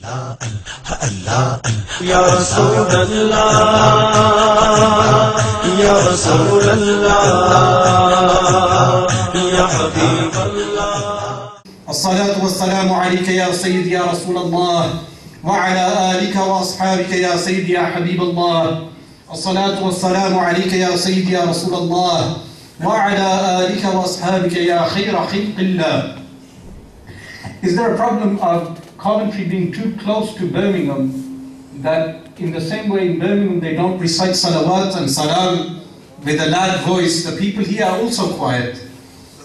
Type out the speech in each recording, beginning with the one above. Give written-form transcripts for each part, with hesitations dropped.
Ya Rasulallah, Ya Rasulallah, Ya Habiballah. As-salatu was-salamu alayka ya Sayyidi ya Rasulallah, wa ala alika wa ashabika ya Sayyidi ya Habiballah. As-salatu was-salamu alayka ya Sayyidi ya Rasulallah, wa ala alika wa ashabika ya khayra khalqillah. Is there a problem of Coventry being too close to Birmingham, that in the same way in Birmingham they don't recite salawat and salam with a loud voice, the people here are also quiet?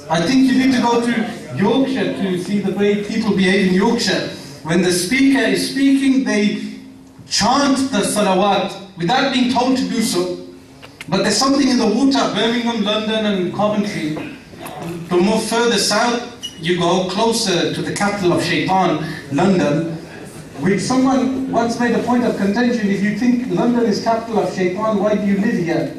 I think you need to go to Yorkshire to see the way people behave in Yorkshire. When the speaker is speaking, they chant the salawat without being told to do so. But there's something in the water, Birmingham, London and Coventry. To move further south, you go closer to the capital of Shaitan, London, which someone once made a point of contention: if you think London is capital of Shaitan, why do you live here?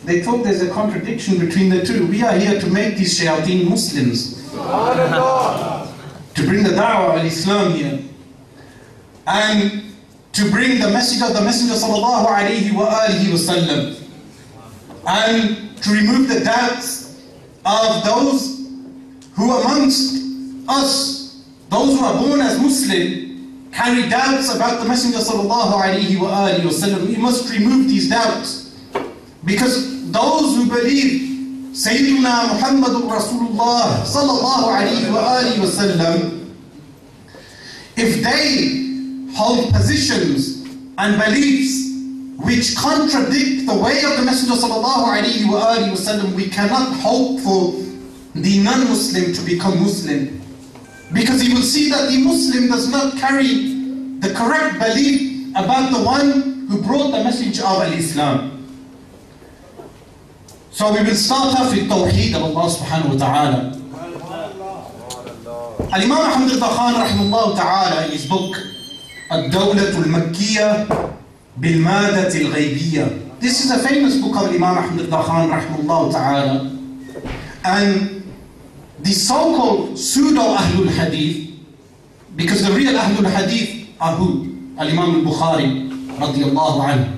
They thought there's a contradiction between the two. We are here to make these shayateen Muslims, to bring the da'wah al-Islam here, and to bring the message of the Messenger sallallahu alayhi wa alihi wa sallam, and to remove the doubts of those who amongst us, those who are born as Muslim, carry doubts about the Messenger sallallahu alayhi wa alihi wa sallam. We must remove these doubts, because those who believe Sayyidina Muhammadur Rasulullah sallallahu alayhi wa alihi wa sallam, if they hold positions and beliefs which contradict the way of the Messenger sallallahu alayhi wa alihi wa sallam, we cannot hope for the non-Muslim to become Muslim, because he will see that the Muslim does not carry the correct belief about the one who brought the message of Al-Islam. So we will start off with Tawheed of Allah subhanahu wa ta'ala. Al-Imam Ahmad al-Khan rahimahullah ta'ala, in his book Ad-Dawlat al-Makkiyya bil-Madat al-Ghaybiyya, this is a famous book of Imam Ahmad al-Khan rahimahullah ta'ala. And the so-called pseudo-Ahlul Hadith, because the real Ahlul Hadith are who? Al-Imam al-Bukhari radiyallahu anhu,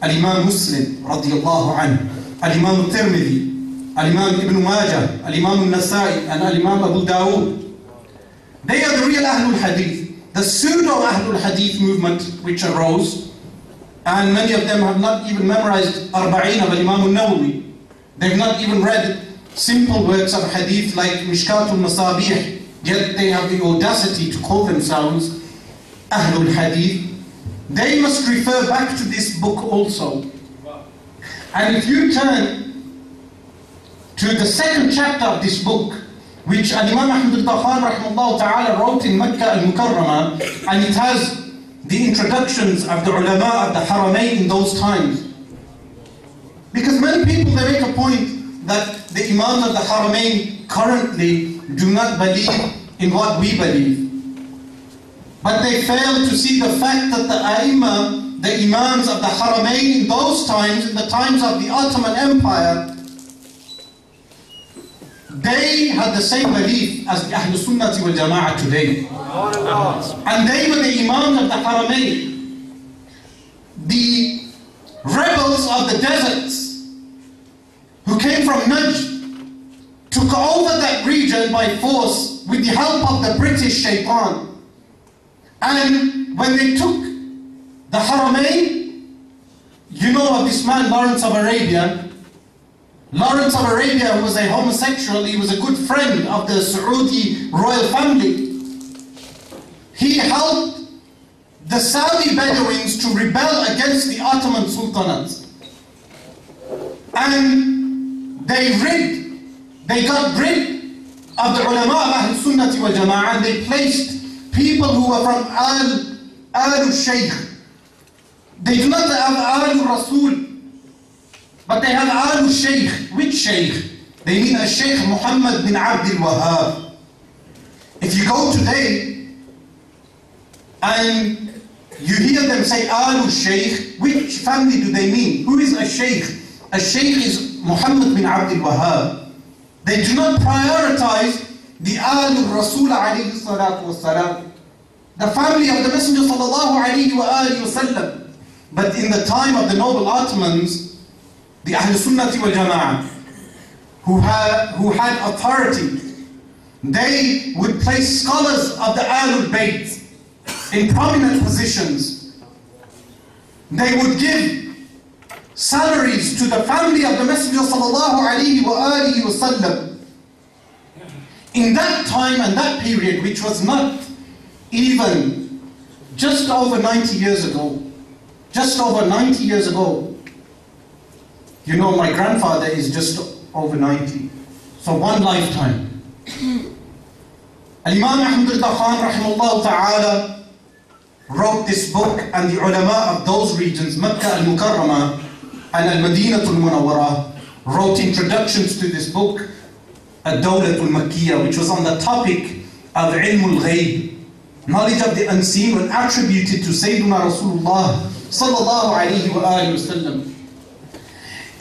Al-Imam Muslim radiyallahu anhu, Al-Imam al-Tirmidhi, Al-Imam Ibn Majah, Al-Imam al-Nasai, and Al-Imam Abu Dawud. They are the real Ahlul Hadith. The pseudo-Ahlul Hadith movement which arose, and many of them have not even memorized Arba'in of Al-Imam al-Nawawi. They've not even read simple works of hadith like Mishkatul Masabih, yet they have the audacity to call themselves Ahlul Hadith. They must refer back to this book also. And if you turn to the second chapter of this book, which Imam Ahmad al-Khan rahimahullah ta'ala wrote in Makkah al-Mukarramah, and it has the introductions of the ulama of the Haramain in those times. Because many people, they make a point that the Imams of the Haramain currently do not believe in what we believe. But they fail to see the fact that the A'immah, the Imams of the Haramain in those times, in the times of the Ottoman Empire, they had the same belief as the Ahlul Sunnati wal Jama'ah today. And they were the Imams of the Haramain. The rebels of the deserts who came from Najd took over that region by force with the help of the British Shaitan. And when they took the Haramain, you know of this man Lawrence of Arabia. Lawrence of Arabia was a homosexual. He was a good friend of the Saudi royal family. He helped the Saudi Bedouins to rebel against the Ottoman Sultanate. And they got rid of the ulama of Ahl Sunnati wal Jama'ah, and they placed people who were from Al-Shaykh. They do not have Al-Rasul, but they have Al-Shaykh. Which Shaykh? They mean a Shaykh Muhammad bin Abdul Wahhab. If you go today and you hear them say Al-Shaykh, which family do they mean? Who is a Shaykh? A Shaykh is Muhammad bin Abdul Wahhab. They do not prioritize the Al-Rasul alayhi salatu wasalam. the family of the Messenger sallallahu alaihi wasallam. But in the time of the noble Ottomans, the Ahl Sunnati wal Jama'ah, who had authority, they would place scholars of the Ahlul Bayt in prominent positions. They would give salaries to the family of the Messenger sallallahu alaihi wasallam. In that time and that period, which was not even just over 90 years ago, just over 90 years ago, you know, my grandfather is just over 90, so one lifetime. Imam Ahmad Rida Khan rahimahullah ta'ala wrote this book, and the ulama of those regions, Mecca al-Mukarramah and al-Madinah al-Munawwarah, wrote introductions to this book, Ad-Dawlat al-Makkiyah, which was on the topic of Ilm al-Ghayb, knowledge of the unseen, and attributed to Sayyidina Rasulullah sallallahu alayhi wa sallam.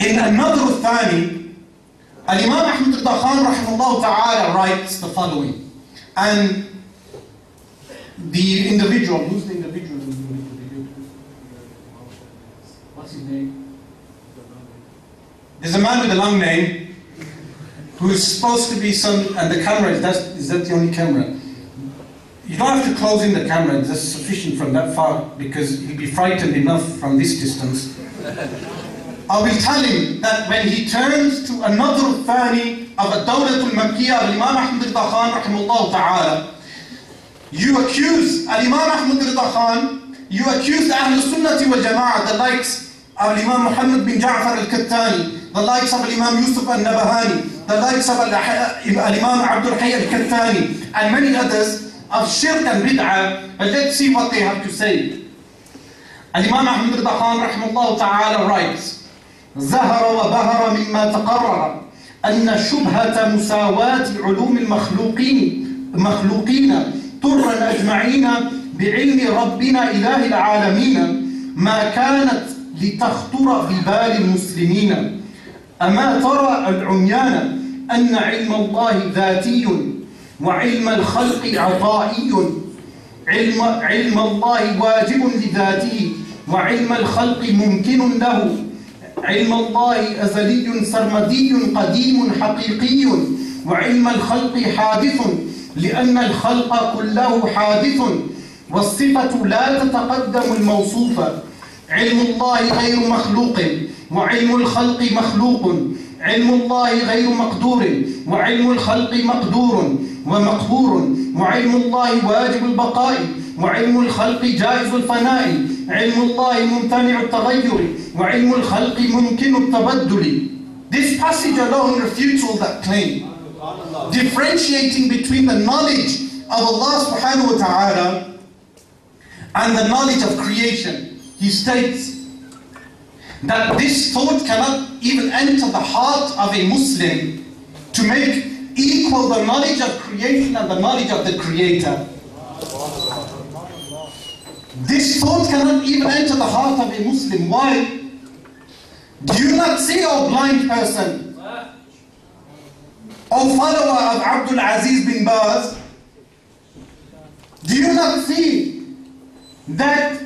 In another Thani, Imam Ahmad Rida Khan rahimahullah ta'ala writes the following. And the individual, who's the individual? What's his name? There's a man with a long name who is supposed to be and the camera, is that the only camera? You don't have to close in the camera, that's sufficient from that far, because he'll be frightened enough from this distance. I will tell him that when he turns to another Thani of Ad-Dawlat al-Makkiyah of Imam Ahmad Rida Khan rahimahullah ta'ala, you accuse Imam Ahmad Rida Khan, you accuse the Ahl Sunnati wal Jama'ah, the likes of Imam Muhammad bin Ja'far al-Kattani, the likes of Imam Yusuf al-Nabahani, the likes of Imam Abdul Hayy al-Kattani, and many others, of shirk and bid'ah. But let's see what they have to say. Imam Ahmad Rida Khan rahimahullah ta'ala writes, ظهر وبهر مما تقرر أن شبهة مساواة علوم المخلوقين طرا أجمعين بعلم ربنا إله العالمين ما كانت لتخطر ببال المسلمين. أما ترى العميان أن علم الله ذاتي وعلم الخلق عطائي، علم الله واجب لذاته وعلم الخلق ممكن له، علم الله أزلي سرمدي قديم حقيقي، وعلم الخلق حادث لأن الخلق كله حادث، والصفة لا تتقدم الموصوفة. علم الله غير مخلوق وعلم الخلق مخلوق، علم الله غير مقدور وعلم الخلق مقدور ومقهور، وعلم الله واجب البقاء وعلم الخلق جائز الفناء، علم الله ممتنع التغير وعلم الخلق ممكن التبدل. This passage alone refutes all that claim, differentiating between the knowledge of Allah subhanahu wa ta'ala and the knowledge of creation. He states that this thought cannot even enter the heart of a Muslim to make equal the knowledge of creation and the knowledge of the Creator. This thought cannot even enter the heart of a Muslim. Why? Do you not see, O blind person, O follower of Abdul Aziz bin Baz, do you not see that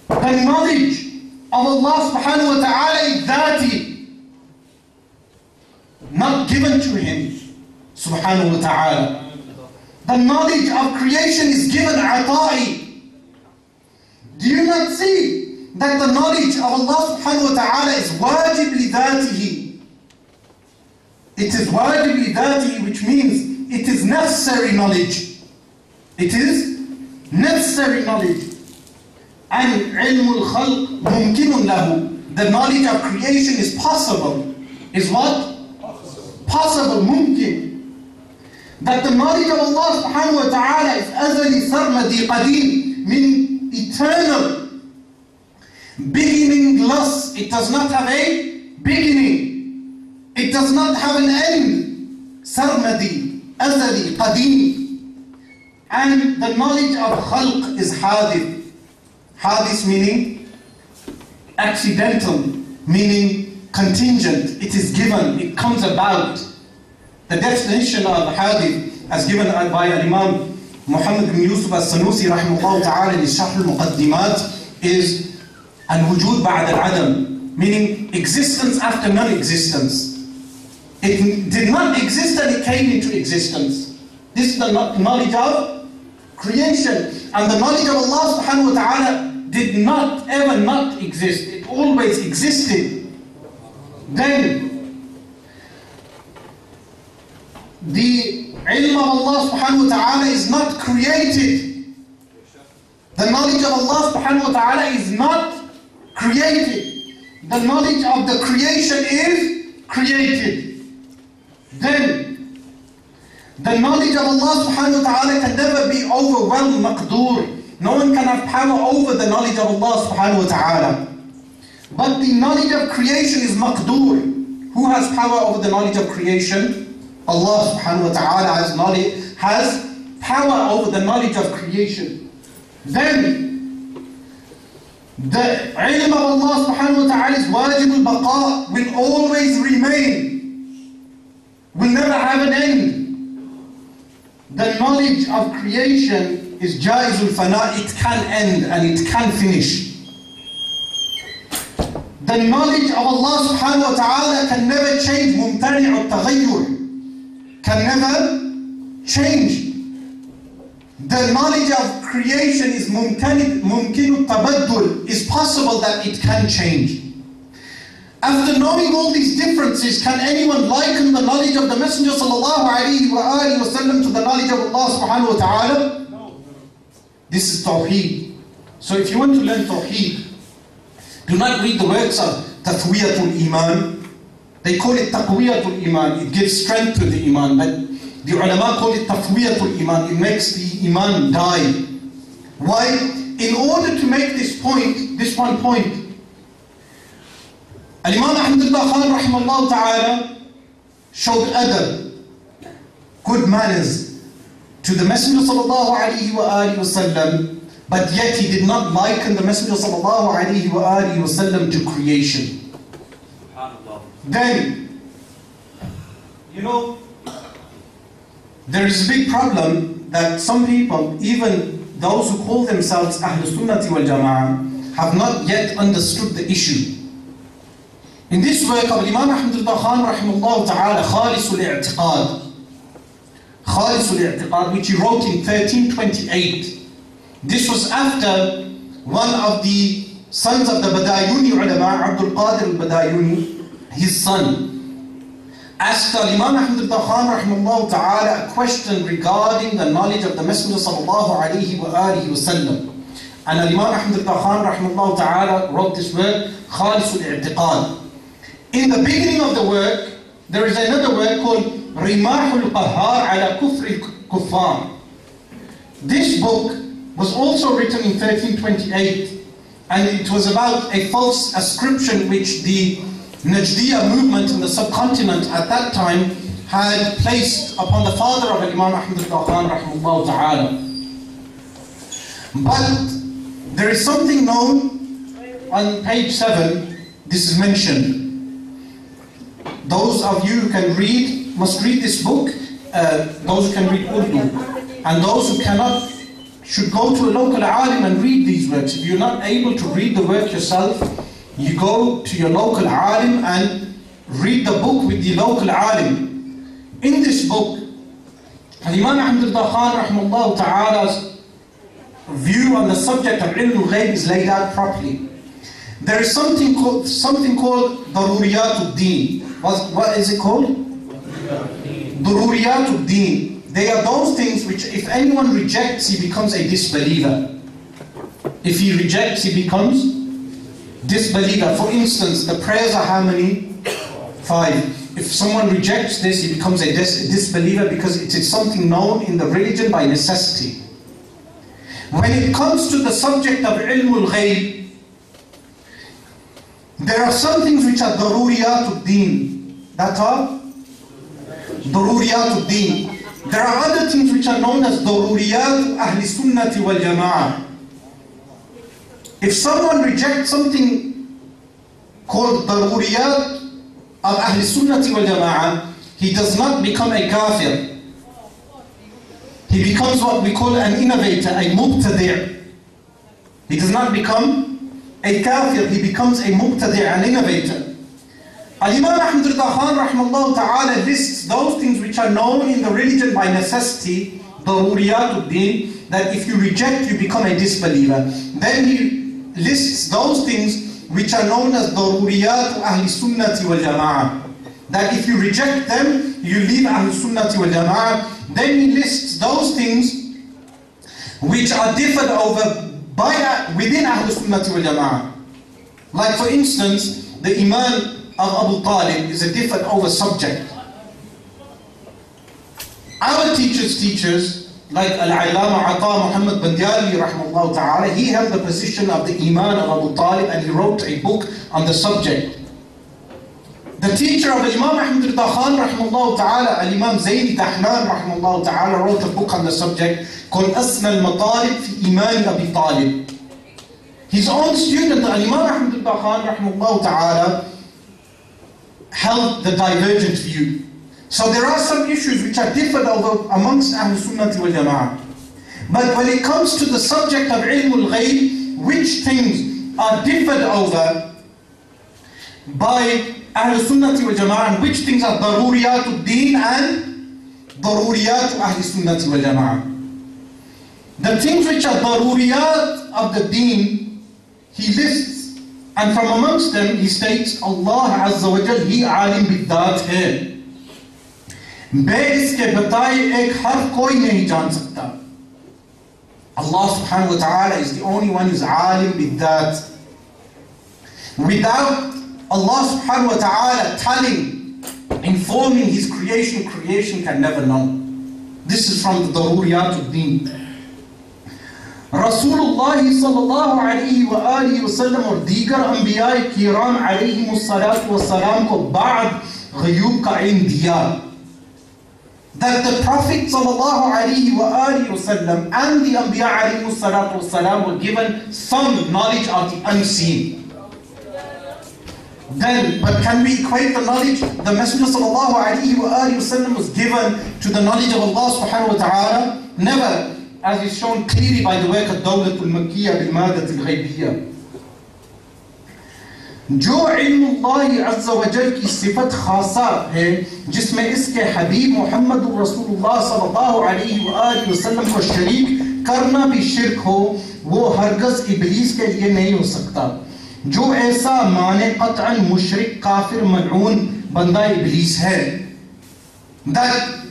the knowledge of Allah subhanahu wa ta'ala is dhati, not given to him subhanahu wa ta'ala? The knowledge of creation is given ata'i. Do you not see that the knowledge of Allah subhanahu wa ta'ala is wajib li dhatihi? It is wajib li dhatihi, which means it is necessary knowledge. It is necessary knowledge. And ilmul khalq mumkinun lahu. The knowledge of creation is possible. Is what? Possible, mumkin. That the knowledge of Allah subhanahu wa ta'ala is azali sarmadi qadim, meaning eternal, beginningless. It does not have a beginning. It does not have an end. Sarmadi, azali, qadim. And the knowledge of khalq is hadith. Hadith meaning accidental, meaning contingent. It is given, it comes about. The definition of hadith as given by Imam Muhammad bin Yusuf al-Sanusi rahimahullah ta'ala in his Sharh al-Muqaddimat is al-wujud ba'd al-adam, meaning existence after non-existence. It did not exist and it came into existence. This is the knowledge of creation. And the knowledge of Allah subhanahu wa ta'ala did not ever not exist. It always existed. Then the ilm of Allah subhanahu wa ta'ala is not created. The knowledge of Allah subhanahu wa ta'ala is not created. The knowledge of the creation is created. Then the knowledge of Allah subhanahu wa ta'ala can never be overwhelmed, maqdur. No one can have power over the knowledge of Allah subhanahu wa ta'ala. But the knowledge of creation is maqdur. Who has power over the knowledge of creation? Allah subhanahu wa ta'ala has power over the knowledge of creation. Then the ilm of Allah subhanahu wa ta'ala is wajib al-baqa, will always remain, will never have an end. The knowledge of creation is jaiz al-fana, it can end and it can finish. The knowledge of Allah subhanahu wa ta'ala can never change, mumtani' al-taghayyur, can never change. The knowledge of creation is mumkinu tabaddul, is possible that it can change. After knowing all these differences, can anyone liken the knowledge of the Messenger sallallahu alaihi wasallam to the knowledge of Allah subhanahu wa ta'ala? No. This is Tawheed. So if you want to learn Tawheed, do not read the works of Taqwiyatul Iman. They call it Taqwiyatul Iman. It gives strength to the Iman. But the ulama call it Taqwiyatul Iman. It makes the Iman die. Why? In order to make this point, this one point, Al-Imam Ahmadullah Khan rahimahullah ta'ala showed adab, good manners to the Messenger sallallahu alayhi wa sallam, but yet he did not liken the Messenger sallallahu alayhi wa sallam to creation. Then, you know, there is a big problem that some people, even those who call themselves Ahlul Sunnati wal Jama'ah, have not yet understood the issue. In this work of Imam Ahmadullah Khan rahimahullah ta'ala, Khalisul I'tiqad, which he wrote in 1328. This was after one of the sons of the Badayuni ulama, Abdul Qadir al-Badayuni, his son, asked Imam Ahmadullah Khan rahimahullah ta'ala a question regarding the knowledge of the Messenger sallallahu alayhi wa sallam. And Imam Ahmadullah Khan rahimahullah ta'ala wrote this work, Khalisul I'tiqad. In the beginning of the work, there is another work called Rimahul Qahhar ala Kufri Kuffar. This book was also written in 1328, and it was about a false ascription which the Najdiya movement in the subcontinent at that time had placed upon the father of Imam Ahmadullah Khan rahimahullah ta'ala. But there is something known on page 7, this is mentioned. Those of you who can read must read this book, those who can read Urdu. And those who cannot should go to a local alim and read these works. If you're not able to read the work yourself, you go to your local alim and read the book with the local alim. In this book, Imam Ahmadullah Khan rahimahullah ta'ala's view on the subject of ilm al-ghayb is laid out properly. There is something called Daruriyat al-Deen. What is it called? Daruriyat al-Deen. They are those things which if anyone rejects, he becomes a disbeliever. If he rejects, he becomes disbeliever. For instance, the prayers are how many? 5. If someone rejects this, he becomes a disbeliever because it is something known in the religion by necessity. When it comes to the subject of ilm al-ghayb, there are some things which are daruriyat al-deen. That are daruriyat al-deen. There are other things which are known as daruriyat ahli sunnati wal jama'ah. If someone rejects something called daruriyat of ahli sunnati wal jama'ah, he does not become a kafir. he becomes what we call an innovator, a mubtadi'. He does not become a kafir, he becomes a mubtadi', an innovator. Al-Imam Ahmad Rida Khan rahimahullah ta'ala lists those things which are known in the religion by necessity, daruriyat ad-din, that if you reject, you become a disbeliever. Then he lists those things which are known as daruriyat ahli sunnati wal jama'ah, that if you reject them, you leave ahli sunnati wal jama'ah. Then he lists those things which are differed over within ahli sunnati wal jama'ah. Like for instance, the iman of Abu Talib is a differed over subject. Our teachers like Al-Allama Ata Muhammad Bandiali rahimahullah ta'ala, he held the position of the iman of Abu Talib and he wrote a book on the subject. The teacher of Imam Ahmad Rida Khan rahimahullah ta'ala, Al-Imam Zayd Dahlan rahimahullah ta'ala, wrote a book on the subject called Asma al-Matalib fi Iman Abi Talib. His own student, Al-Imam Ahmad Rida Khan rahimahullah ta'ala, held the divergent view. So there are some issues which are differed over amongst Ahlul Sunnah wal Jama'ah. But when it comes to the subject of Ilmul Ghayb, which things are differed over by Ahlul Sunnah wal Jama'ah, and which things are Daruriyat ad-Din and Daruriyat Ahlul Sunnah wal Jama'ah. The things which are Daruriyat of the Deen, he lists, and from amongst them he states, Allah Azza wa Jal, He alim bid-dat hai. बे इसके बताए एक हर कोई नहीं जान सकता. Allah subhanahu wa ta'ala is the only one who is alim bid-dat. Without Allah subhanahu wa ta'ala telling, informing His creation, creation can never know. This is from the Daruriyat ad-Din. Rasulullah sallallahu alayhi wa alihi wa sallam और दीगर अंबियाए किराम अलैहिमुस्सलातु वस्सलाम को बाद ग़यूब का इल्म दिया. That the Prophet sallallahu alayhi wa alihi wa sallam and the Anbiya alayhimussalatu wassalam were given some knowledge of the unseen. Then, but can we equate the knowledge? The Messenger sallallahu alayhi wa alihi wa sallam was given to the knowledge of Allah subhanahu wa ta'ala? Never, as is shown clearly by the work of Dawlatul Makkiyah bil-Madatil Ghaybiyah. जो इल्मुल्लाह अज़्ज़ा व जल की सिफत खासा है जिसमें इसके हबीब मोहम्मद रसूलुल्लाह सल्लल्लाहु अलैहि वसल्लम को शरीक करना भी शिर्क हो, वो हरगज़ इब्लीस के लिए नहीं हो सकता. जो ऐसा माने क़त्अन मुशरिक काफिर मलऊन बंदा इब्लीस है. That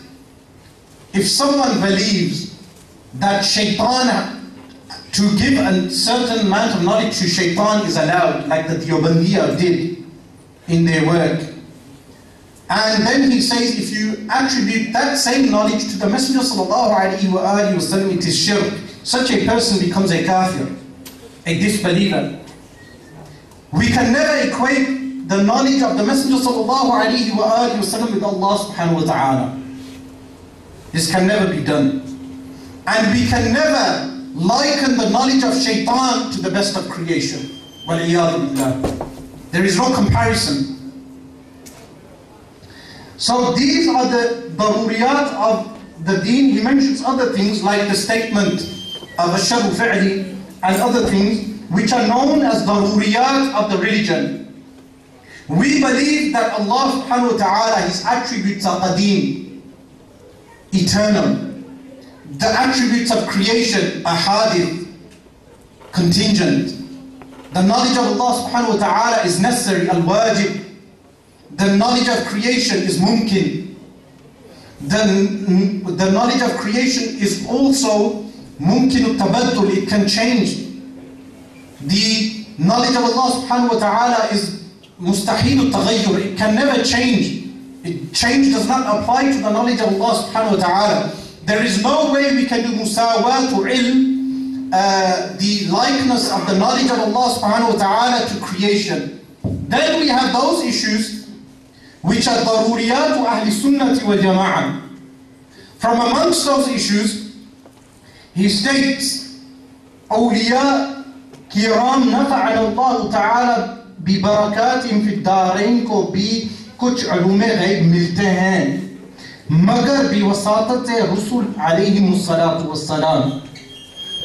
if someone believes that shaitan, to give a certain amount of knowledge to shaitan is allowed, like the Deobandiyya did in their work. And then he says, if you attribute that same knowledge to the Messenger sallallahu alaihi wasallam, it is shirk. Such a person becomes a kafir, a disbeliever. We can never equate the knowledge of the Messenger sallallahu alaihi wasallam with Allah subhanahu wa ta'ala. This can never be done. And we can never liken the knowledge of shaitan to the best of creation. Waliyadu billah. There is no comparison. So these are the daruriyat of the deen. He mentions other things like the statement of Asharu Fi'li and other things which are known as daruriyat of the religion. We believe that Allah subhanahu wa ta'ala, His attributes are qadim, eternal. The attributes of creation are hadith, contingent. The knowledge of Allah subhanahu wa ta'ala is necessary, al-wajib. The knowledge of creation is mumkin. The knowledge of creation is also mumkin al-tabaddul, it can change. The knowledge of Allah subhanahu wa ta'ala is mustahil al-taghayyur, it can never change. Change does not apply to the knowledge of Allah subhanahu wa ta'ala. There is no way we can do musawat or ilm, the likeness of the knowledge of Allah subhanahu wa ta'ala to creation. Then we have those issues which are daruriyat ahli sunnati wal jama'ah. From amongst those issues, he states, awliya kiram nafa'ana Allah ta'ala bi barakatim fi ad-darain ko bhi kuch ulum-e ghaib milte hain. magar bi wasatat rusul alayhimus salatu wassalam.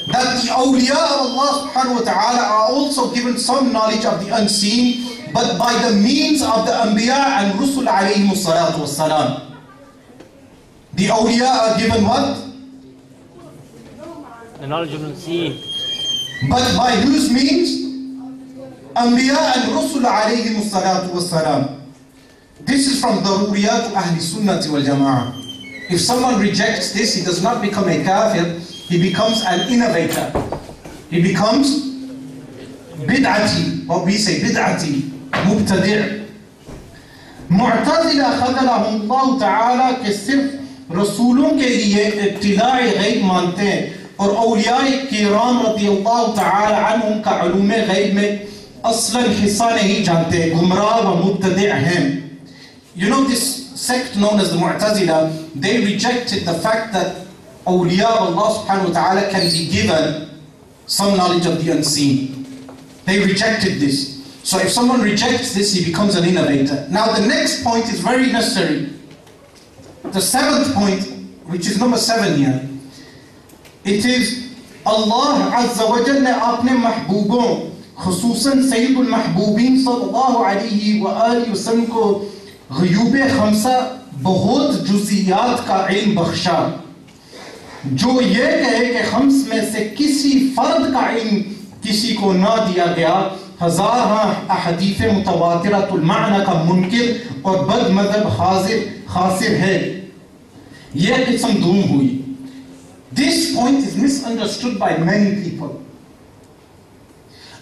That the awliya of Allah subhanahu wa ta'ala are also given some knowledge of the unseen, but by the means of the anbiya and rusul alayhimus salatu wassalam. The awliya are given what? The knowledge of unseen. But by whose means? Anbiya and rusul alayhimus salatu wassalam. This is from daruriyat ahli sunnati wal jama'ah. If someone rejects this, he does not become a kafir. He becomes an innovator. He becomes bid'ati. What we say, bid'ati, mubtadi'. मुअतज़िला ख़ज़लहुमुल्लाह ताला के सिर्फ रसूलों के लिए इत्तिलाए गैब मानते हैं और औलियाए किराम रज़ियल्लाहु ताला अन्हुम का उलूमे गैब में असलन हिस्सा नहीं जानते, गुमराह व मुब्तदिअ हैं. You know this sect known as the Mu'tazila, they rejected the fact that awliya of Allah subhanahu wa ta'ala can be given some knowledge of the unseen. They rejected this. So if someone rejects this, he becomes an innovator. Now the next point is very necessary. The seventh point, which is number 7 here, it is Allah Azza wa Jalla apne mahbubon, khususan Sayyidul Mahbubin sallallahu alayhi wa alihi wa sallam ko ग़यूब खमसा बहुत जुज़ियात का इल्म बख्शा. जो ये कहे कि comes में से किसी फर्द का इल्म किसी को ना दिया गया, हज़ार अहदीफ़ मुतवातिरतुल माना का मुनकिर और बद मज़हब खासिर है. यह किस्म धूम हुई. This point is misunderstood by many people.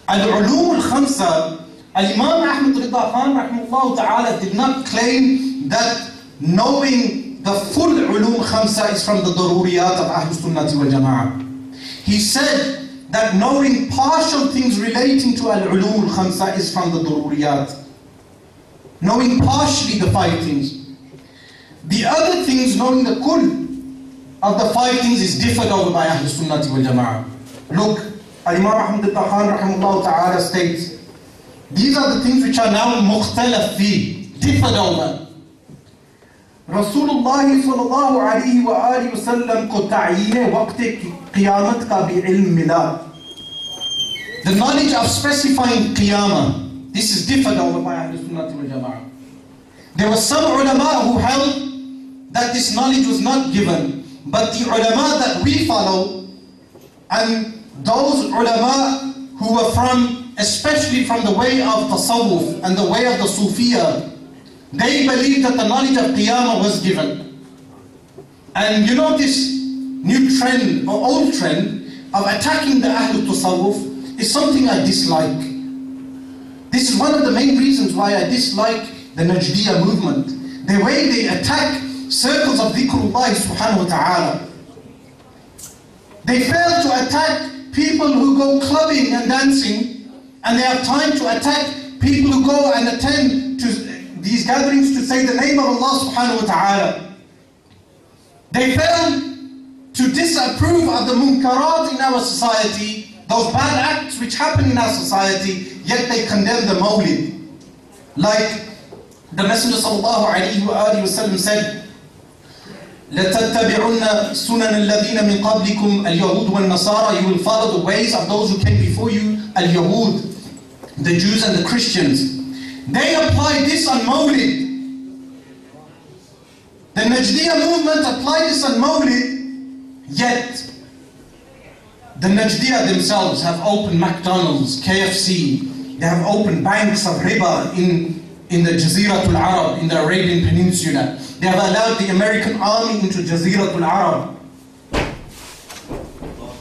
Al-ulum al-khamsa, Al-Imam Ahmad Rida Khan rahimahullah ta'ala did not claim that knowing the full ulum khamsa is from the daruriyat of Ahlul Sunnati wal Jama'ah. He said that knowing partial things relating to al-ulum al-khamsa is from the daruriyat. Knowing partially the 5 things. The other things, knowing the kull of the 5 things is differed over by Ahlul Sunnati wal Jama'ah. Look, Al-Imam Ahmad Rida Khan rahimahullah ta'ala states, these are the things which are now mukhtalaf fi, differed over. Rasulullah sallallahu alayhi wa alihi wa sallam ko ta'yin waqt qiyamat ka bi ilm mila. The knowledge of specifying qiyamah, this is differed over by Ahlul Sunnah wal Jama'ah. There were some ulama who held that this knowledge was not given, but the ulama that we follow and those ulama who were especially from the way of tasawwuf and the way of the Sufiya, they believed that the knowledge of Qiyamah was given. And you know this new trend or old trend of attacking the Ahlul Tasawwuf is something I dislike. This is one of the main reasons why I dislike the Najdiya movement. The way they attack circles of dhikrullah subhanahu wa ta'ala. They fail to attack people who go clubbing and dancing, and they have time to attack people who go and attend to these gatherings to say the name of Allah subhanahu wa ta'ala. They fail to disapprove of the munkarat in our society, those bad acts which happen in our society, yet they condemn the mawlid. Like the Messenger sallallahu alayhi wa sallam said, لَتَتَّبِعُنَّ سُنَنَ الَّذِينَ مِنْ قَبْلِكُمْ الْيَهُودُ وَالنَّصَارَى. You will follow the ways of those who came before you, al-Yahud, the Jews and the Christians. They applied this on Mawlid. The Najdiya movement applied this on Mawlid, yet the Najdiya themselves have opened McDonald's, KFC, they have opened banks of riba in the Jaziratul Arab, in the Arabian Peninsula. They have allowed the American army into Jaziratul Arab.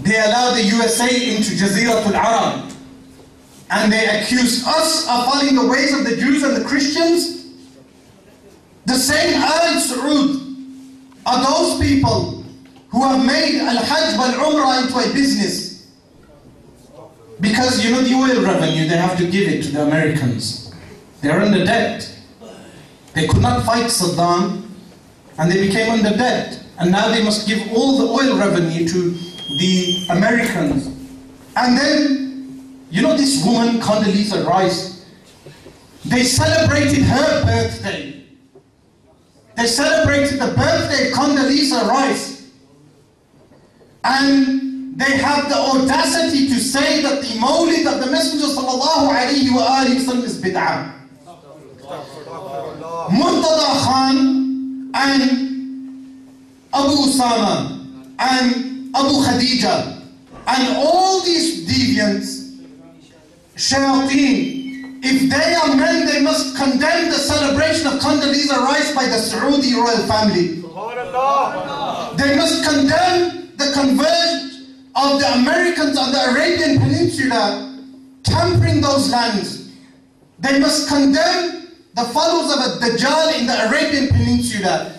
They allowed the USA into Jaziratul Arab. And they accuse us of following the ways of the Jews and the Christians. The same Al Saud are those people who have made Al-Hajj wal-Umrah into a business. Because you know the oil revenue, they have to give it to the Americans. They're under debt. They could not fight Saddam and they became under debt. And now they must give all the oil revenue to the Americans. And then you know this woman, Condoleezza Rice, they celebrated her birthday. They celebrated the birthday of Condoleezza Rice. And they have the audacity to say that the Mawlid of the Messenger sallallahu alayhi wa sallam is bid'ah. Murtada Khan and Abu Usama and Abu Khadija and all these deviants, shayateen, if they are men, they must condemn the celebration of Condoleezza Rice by the Saudi royal family. They must condemn the conversion of the Americans on the Arabian Peninsula, tampering those lands. They must condemn the followers of a Dajjal in the Arabian Peninsula.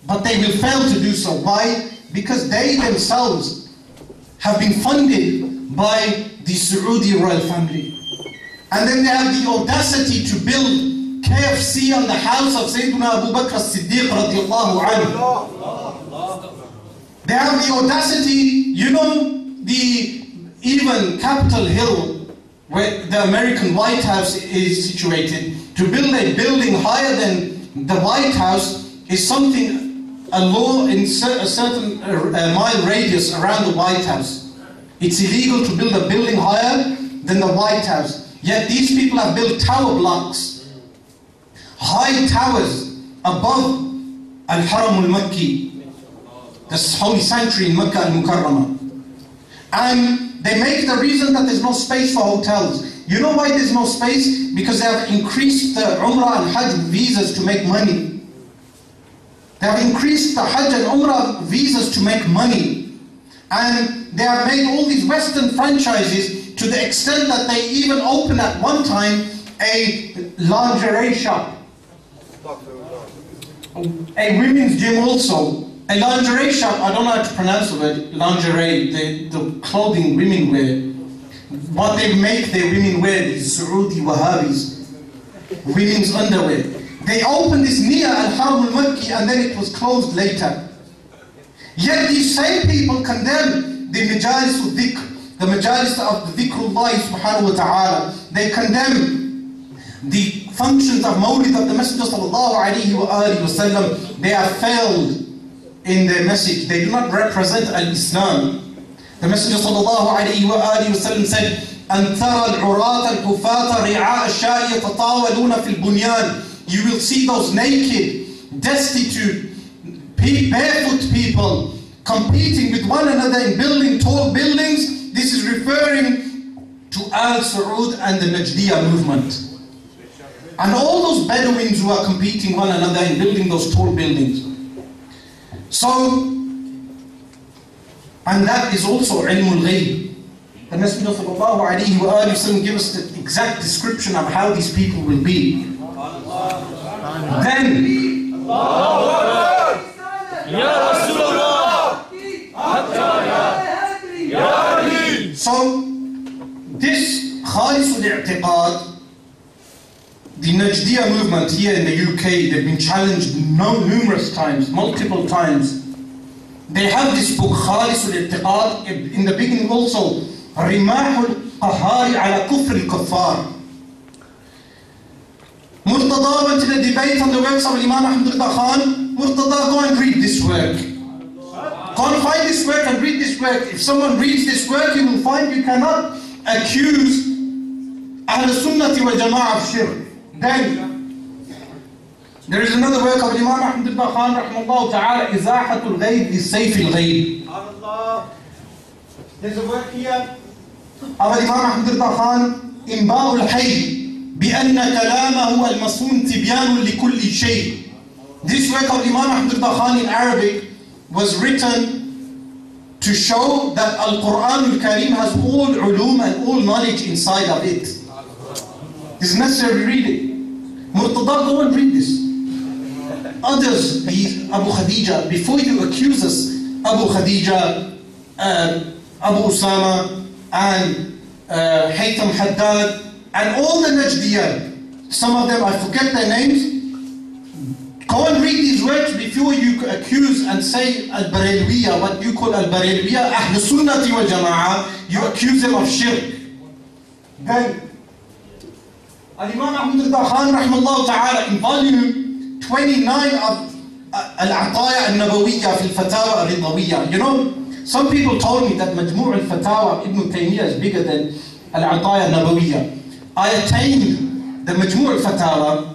But they will fail to do so. Why? Because they themselves have been funded by the Saudi royal family. And then they have the audacity to build KFC on the house of Sayyidina Abu Bakr as-Siddiq radiallahu anhu. They have the audacity, you know, even Capitol Hill, where the American White House is situated, to build a building higher than the White House is something, a law in a certain mile radius around the White House. It's illegal to build a building higher than the White House. Yet these people have built tower blocks, high towers above Al-Haram al-Makki, this holy sanctuary in Mecca al-Mukarramah. And they make the reason that there's no space for hotels. You know why there's no space? Because they have increased the Umrah and Hajj visas to make money. They have increased the Hajj and Umrah visas to make money. And they have made all these Western franchises to the extent that they even opened at one time a lingerie shop. A women's gym also. A lingerie shop, I don't know how to pronounce the word, lingerie, the clothing women wear. What they make their women wear, these Saudi Wahhabis, women's underwear. They opened this near Al-Haram al-Makki and then it was closed later. Yet these same people condemn the majalis of dhikr, the majalis of the dhikrullah subhanahu wa ta'ala. They condemn the functions of Mawlid of the Messenger sallallahu alayhi wa sallam. They have failed in their message. They do not represent al-Islam. The Messenger sallallahu alayhi wa sallam said, أَن تَرَى الْعُرَاةَ الْكُفَاةَ رِعَاءَ الشَّاءِ يَتَطَاوَلُونَ فِي الْبُنْيَانِ. You will see those naked, destitute, barefoot people competing with one another in building tall buildings. This is referring to Al Saud and the Najdiya movement. And all those Bedouins who are competing one another in building those tall buildings. So, and that is also ilmul ghayb. The Messenger sallallahu alayhi wa sallam gives us the exact description of how these people will be. Then, so this Khalisul I'tiqad, the Najdiya movement here in the UK, they've been challenged numerous times, multiple times. They have this book, Khalisul I'tiqad, in the beginning also, Rimahul Qahari ala Kufr al-Kuffar. Murtada went in a debate on the works of Imam Ahmad Khan. Murtada, go and read this work. Go and find this work and read this work. If someone reads this work, you will find you cannot accuse Ahl Sunnati wa Jama'ah of shirk. Then, there is another work of Imam Ahmad Khan, rahimahullah ta'ala, Izahatul Ghayb li Sayfil Ghayb. There's a work here of Imam Ahmad Khan, Imba'ul Hayy. بأن كلامه المصون تبيان لكل شيء. This work of Imam Ahmad Khan in Arabic was written to show that Al-Quran Al-Karim has all ulum and all knowledge inside of it. It's necessary to read it. Murtada, go and read this. Others, Abu Khadija, before you accuse us, Abu Khadija, Abu Usama, and Haytham Haddad, and all the Najdiyan, some of them, I forget their names. Go and read these works before you accuse and say Al-Barelwiya, what you call Al-Barelwiya, Ahl Sunnati wal Jama'ah, you accuse them of shirk. Then, Al-Imam Ahmad Khan, rahimahullah ta'ala, in volume 29 of العطايا النبوية في الفتاوى الرضوية. You know, some people told me that مجموع الفتاوى Ibn Taymiyyah is bigger than العطايا النبوية. I attained the مجموع الفتاوى.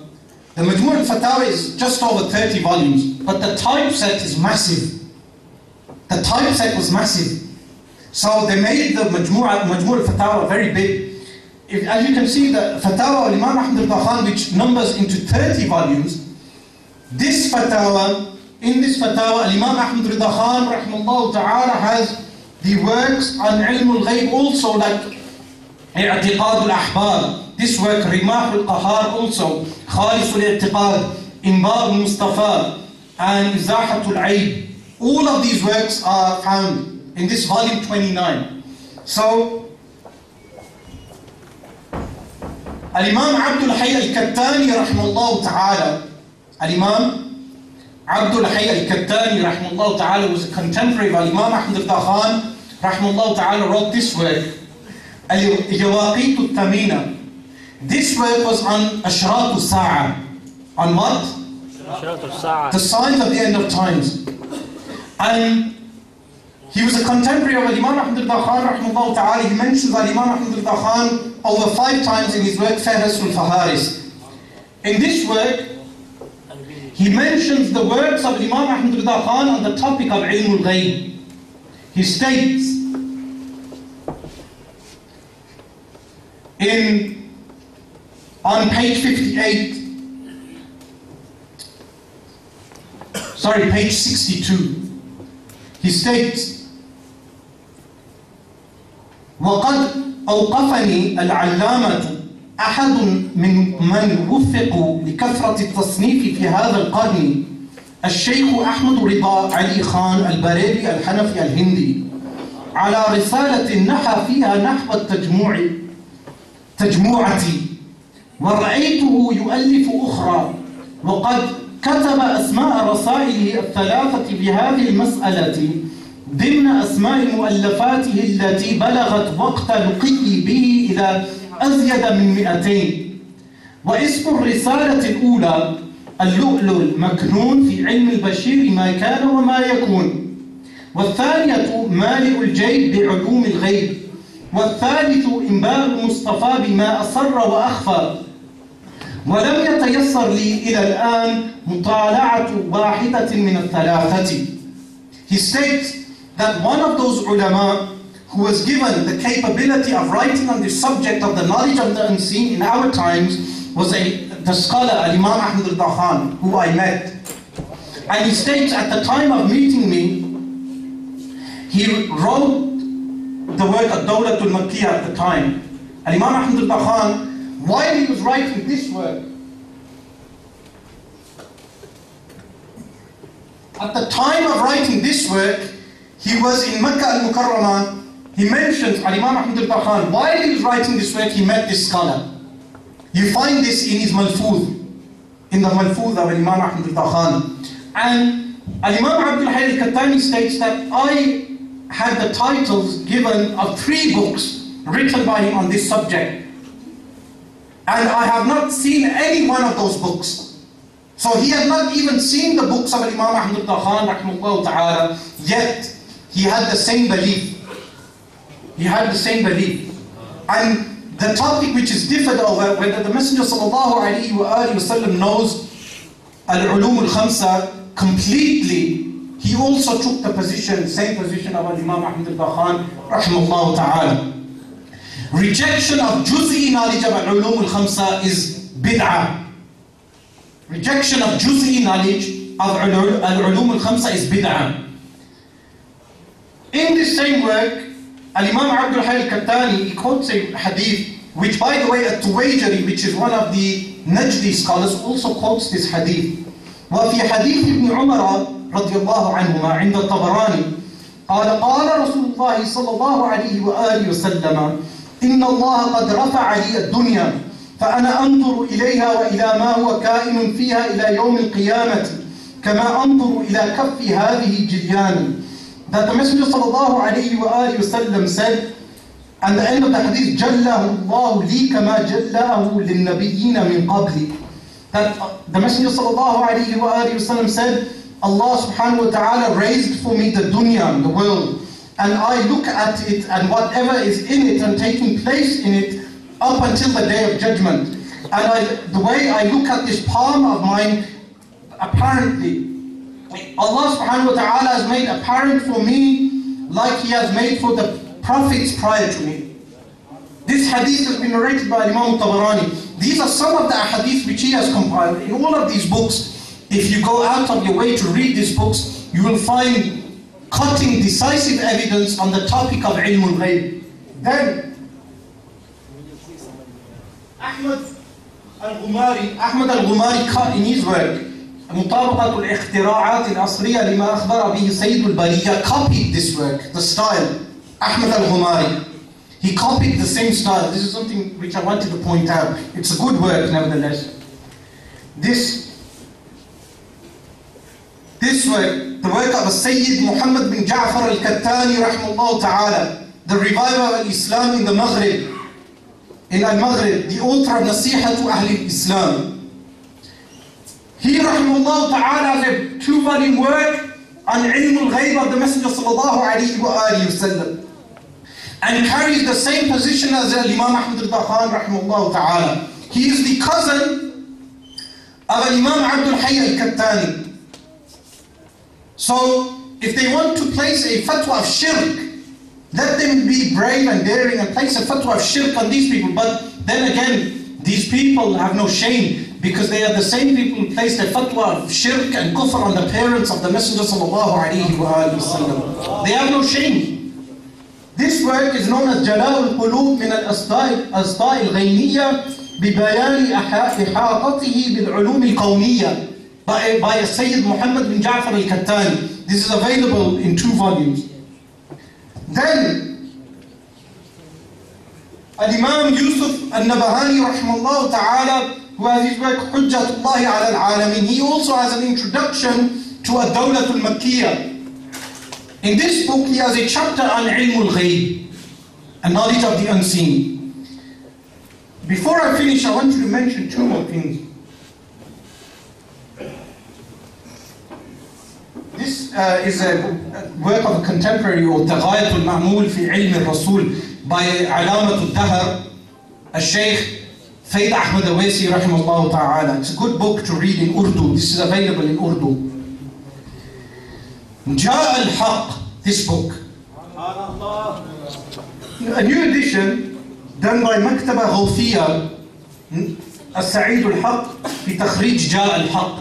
The مجموع الفتاوى is just over 30 volumes, but the typeset is massive. The typeset was massive. So they made the مجموع الفتاوى very big. As you can see, the Fatawa of Imam Ahmad al-Khan, which numbers into 30 volumes, this Fatawa, in this Fatawa, Imam Ahmad al-Khan, rahimahullah ta'ala, has the works on Ilm al-Ghayb also, like I'tiqad al-Ahbar, this work, Rimah al-Qahar also, Khalis al-I'tiqad, Inbar al-Mustafa, and Izahat al-Aib. All of these works are found in this volume 29. So, Al-Imam Abdul Hayy al-Kattani rahimahullah ta'ala, Al-Imam Abdul Hayy al-Kattani rahimahullah ta'ala was a contemporary of Imam Ahmad al-Khan rahimahullah ta'ala, wrote this work, Al-Yawaqit al-Thamina. This work was on Ashrat al-Sa'a. On what? Ashrat al-Sa'a. The signs of the end of times. And he was a contemporary of Imam Ahmad al-Khan rahimahullah ta'ala. He mentions Imam Ahmad al-Khan over 5 times in his work Fahras al-Faharis. In this work, he mentions the works of Imam Ahmad Khan on the topic of Ilm al-Ghayb. He states on page 58, page 62, he states, وَقَدْ أوقفني العلامة أحد من وفقوا لكثرة التصنيف في هذا القرن الشيخ أحمد رضا علي خان البريلي الحنفي الهندي على رسالة نحى فيها نحو تجموعتي ورأيته يؤلف أخرى وقد كتب أسماء رسائله الثلاثة في هذه المسألة ضمن أسماء مؤلفاته التي بلغت وقت لقي به إلى أزيد من 200. واسم الرسالة الأولى اللؤلؤ المكنون في علم البشير ما كان وما يكون، والثانية مالئ الجيب بعلوم الغيب، والثالث إنباء المصطفى بما أسر وأخفى. ولم يتيسر لي إلى الآن مطالعة واحدة من الثلاثة. He states that one of those ulama who was given the capability of writing on the subject of the knowledge of the unseen in our times was the scholar Imam Ahmad al-Khan, who I met. And he states at the time of meeting me, he wrote the work of Dawlat al-Makkiyah at the time. And Imam Ahmad al-Khan, while he was writing this work, at the time of writing this work, he was in Makkah al-Mukarramah. He mentions Imam Ahmad al-Khan, while he was writing this work, he met this scholar. You find this in his Malfuz, in the Malfuz of Imam Ahmad al-Khan. And Imam Abdul Hayy al-Kattani states that I had the titles given of 3 books written by him on this subject. And I have not seen any one of those books. So he had not even seen the books of Imam Ahmad Khan rahimahullah ta'ala, yet he had the same belief. He had the same belief. And the topic which is differed over whether the Messenger sallallahu alayhi wa sallam knows al-ulum al-khamsa completely, he also took the position, same position of Imam Ahmad Khan rahimahullah ta'ala. Rejection of juz'i knowledge of al-ulum al-khamsa is bid'ah. Rejection of juz'i knowledge of al-ulum al-khamsa is bid'ah. In this same work, Al-Imam Abdul Hayy al-Kattani, he quotes a hadith, which by the way, At-Tuwayjari, which is one of the Najdi scholars, also quotes this hadith. وفي حديث ابن عمر رضي الله عنهما عند الطبراني قال قال رسول الله صلى الله عليه وآله وسلم إن الله قد رفع لي الدنيا فأنا أنظر إليها وإلى ما هو كائن فيها إلى يوم القيامة كما أنظر إلى كف هذه جليان. That the Messenger sallallahu alayhi wa sallam said, and the end of the hadith, جَلَّهُ اللَّهُ لِي كَمَا جَلَّهُ لِلنَّبِيِّينَ مِنْ قَبْلِ. That the Messenger sallallahu alayhi wa sallam said Allah subhanahu wa ta'ala raised for me the dunya, the world, and I look at it and whatever is in it and taking place in it up until the day of judgment. And the way I look at this palm of mine, apparently, Allah subhanahu wa ta'ala has made apparent for me like He has made for the prophets prior to me. This hadith has been narrated by Imam Tabarani. These are some of the hadith which he has compiled. In all of these books, if you go out of your way to read these books, you will find cutting decisive evidence on the topic of ilm al-ghayb. Then, Ahmad al-Ghumari in his work, مطابقة الاختراعات العصرية لما أخبر به سيد البرية, copied this work, the style. Ahmad al-Ghumari, he copied the same style. This is something which I wanted to point out. It's a good work nevertheless. This work, the work of Sayyid Muhammad bin Ja'far al-Kattani rahimahullah ta'ala, the reviver of Islam in the Maghrib, in Al-Maghrib, the author of Nasiha to Ahl al-Islam. He rahimahullah ta'ala has a 2-volume work on ilm al-ghayb of the Messenger sallallahu alayhi wa alihi wasallam, and carries the same position as Imam Ahmad al-Khan rahimahullah ta'ala. He is the cousin of Imam Abdul Hayy al-Kattani. So, if they want to place a fatwa of shirk, let them be brave and daring and place a fatwa of shirk on these people. But then again, these people have no shame, because they are the same people who placed a fatwa of shirk and kufr on the parents of the Messenger sallallahu alayhi wa sallam. They have no shame. This work is known as Jalal al-Qulub min al-Asda'i al-Ghayniyya bibayani ihatatihi bil-ulum al-qawmiyya by Sayyid Muhammad bin Ja'far al-Kattani. This is available in 2 volumes. Then, Al-Imam Yusuf al-Nabahani rahimahullah ta'ala, who has his work Hujjatullahi ala al-Alamin, he also has an introduction to Ad-Dawlatul Makkiyah. In this book, he has a chapter on ilm al-ghayb, a knowledge of the unseen. Before I finish, I want to mention 2 more things. This is a work of a contemporary, or Taghayatul Ma'mul fi Ilm al-Rasul, by Alamatul Dahr, Shaykh Ahmad Awesi rahimahullah ta'ala. It's a good book to read in Urdu. This is available in Urdu. Ja' al-Haq, this book. A new edition done by Maktaba Ghawthiyya, As-Sa'id al-Haq, fi Takhrij Ja' al-Haq.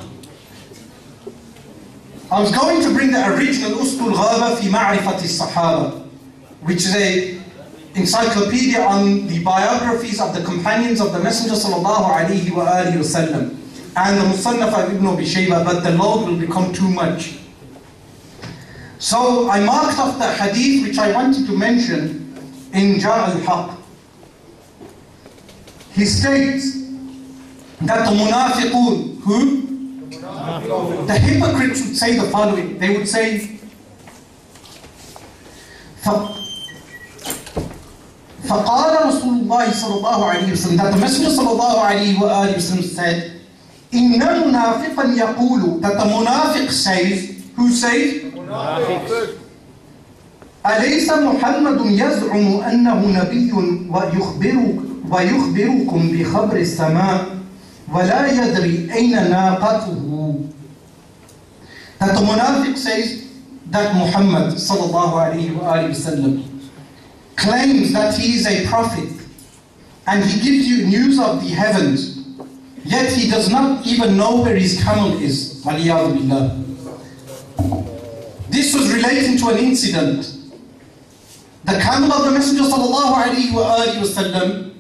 I was going to bring the original Ustul Ghaba fi Ma'rifati Sahaba, which is a encyclopedia on the biographies of the companions of the Messenger sallallahu alayhi wa alihi wasallam, and the Musannaf of Ibn Abi Shayba, but the load will become too much. So I marked off the hadith which I wanted to mention in Ja' al-Haq. He states that the munafiqun, who? The hypocrites would say the following. They would say, فقال رسول الله صلى الله عليه وسلم, that the Messenger صلى الله عليه وآله وسلم said, إن المنافقا يقول, that the munafiq says, who says? Munafiq. أليس محمد يزعم أنه نبي ويخبركم بخبر السماء ولا يدري أين ناقته. That the munafiq says that Muhammad sallallahu alayhi wa sallam claims that he is a prophet and he gives you news of the heavens, yet he does not even know where his camel is. Waliyadu billah. This was relating to an incident. The camel of the Messenger sallallahu alayhi wa sallam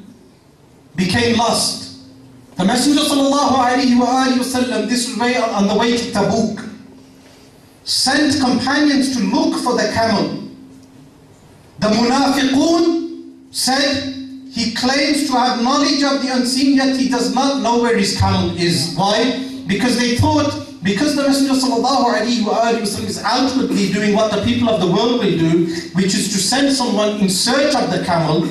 became lost. The Messenger sallallahu alayhi wa sallam, this was on the way to Tabuk, sent companions to look for the camel. The munafiqun said he claims to have knowledge of the unseen, yet he does not know where his camel is. Why? Because they thought, because the Messenger sallallahu alayhi wa sallam is outwardly doing what the people of the world will do, which is to send someone in search of the camel,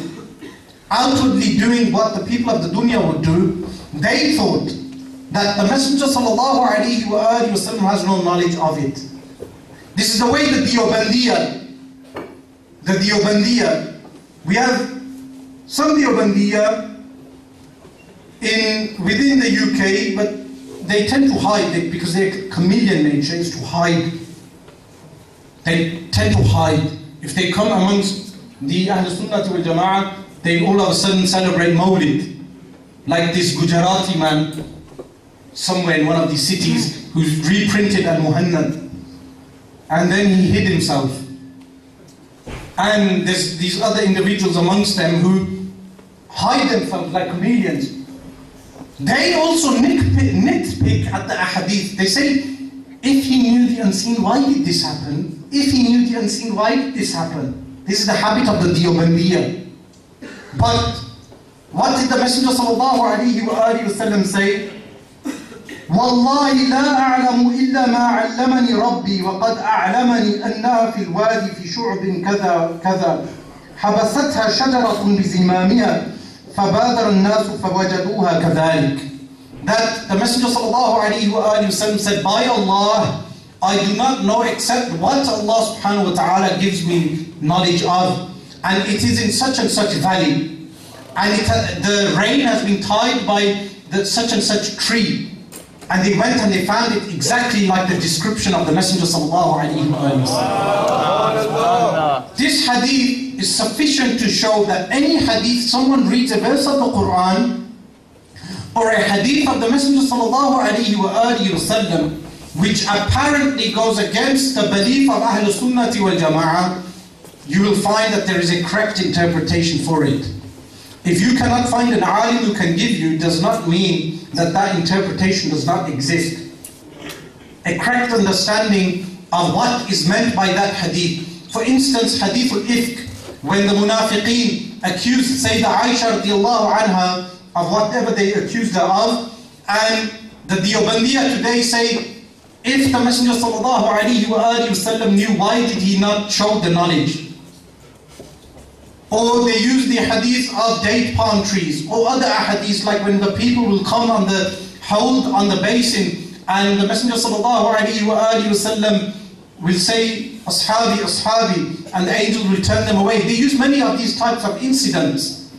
outwardly doing what the people of the dunya would do, they thought that the Messenger sallallahu alaihi wasallam has no knowledge of it. This is the way the Deobandiyya, we have some Deobandiyya within the UK, but they tend to hide it because their chameleon nature is to hide. They tend to hide. If they come amongst the Ahl Sunnah wal Jama'ah, they all of a sudden celebrate Mawlid. Like this Gujarati man somewhere in one of these cities who's reprinted Al-Muhannad. And then he hid himself. And there's these other individuals amongst them who hide themselves like chameleons. They also nitpick at the ahadith. They say, if he knew the unseen, why did this happen? If he knew the unseen, why did this happen? This is the habit of the Deobandiyya. But what did the Messenger sallallahu alaihi wasallam say? والله لا أعلم إلا ما علمني ربي وقد أعلمني أنها في الوادي في شعب كذا كذا حبستها شجرة بزمامها فبادر الناس فوجدوها كذلك. That the Messenger sallallahu alaihi wasallam said, by Allah, I do not know except what Allah subhanahu wa ta'ala gives me knowledge of, and it is in such and such valley, and the rain has been tied by the such and such tree. And they went and they found it exactly like the description of the Messenger sallallahu alaihi wasallam. This hadith is sufficient to show that any hadith, someone reads a verse of the Quran or a hadith of the Messenger sallallahu alaihi wasallam, which apparently goes against the belief of Ahl Sunnah wal Jama'ah, you will find that there is a correct interpretation for it. If you cannot find an alim who can give you, it does not mean that that interpretation does not exist. A correct understanding of what is meant by that hadith. For instance, hadith al-ifk, when the munafiqeen accused Sayyidah Aisha radiallahu anha of whatever they accused her of, and the Deobandiyya today say, if the Messenger sallallahu alaihi wasallam knew, why did he not show the knowledge? Or they use the hadith of date palm trees, or other hadiths like when the people will come on the hold on the basin, and the Messenger sallallahu alaihi wasallam will say, Ashabi, Ashabi, and the angels will turn them away. They use many of these types of incidents.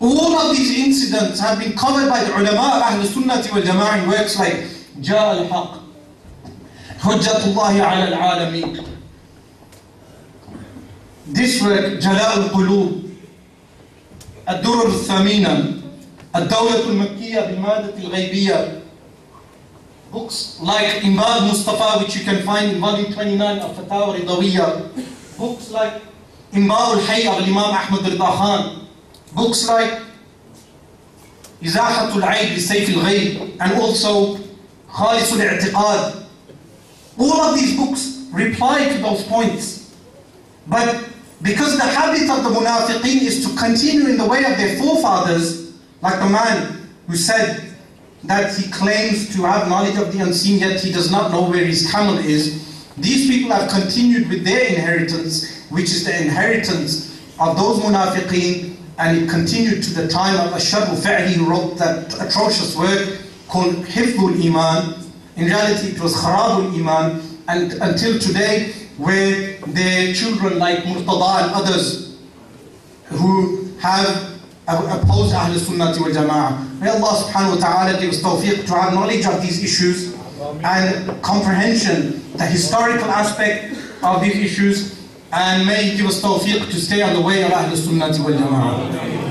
All of these incidents have been covered by the ulama of Ahl Sunnah wal Jama'ah in works like Ja al-Haq, Hujjatullahi ala al-Alameen. This work, Jala al-Qulub, Ad-Durr al-Thamina, Ad-Dawlat al-Makkiyya bil-Madat al-Ghaybiyya. Books like Imad Mustafa, which you can find in volume 29 of Fatawa Ridawiyya. Books like Imad al-Hayy of Imam Ahmad Rida Khan. Books like Izahat al-Aib bi Sayf al-Ghayb, and also Khalis al-I'tiqad. All of these books reply to those points. But because the habit of the munafiqeen is to continue in the way of their forefathers, like the man who said that he claims to have knowledge of the unseen, yet he does not know where his camel is. These people have continued with their inheritance, which is the inheritance of those munafiqeen, and it continued to the time of Ashar Fa'li, who wrote that atrocious work called Hifdul Iman. In reality, it was Kharabul Iman, and until today, where their children like Murtada and others who have opposed Ahl Sunnah wal Jama'ah. May Allah subhanahu wa ta'ala give us tawfiq to have knowledge of these issues and comprehension, the historical aspect of these issues, and may He give us tawfiq to stay on the way of Ahl Sunnah wal Jama'ah.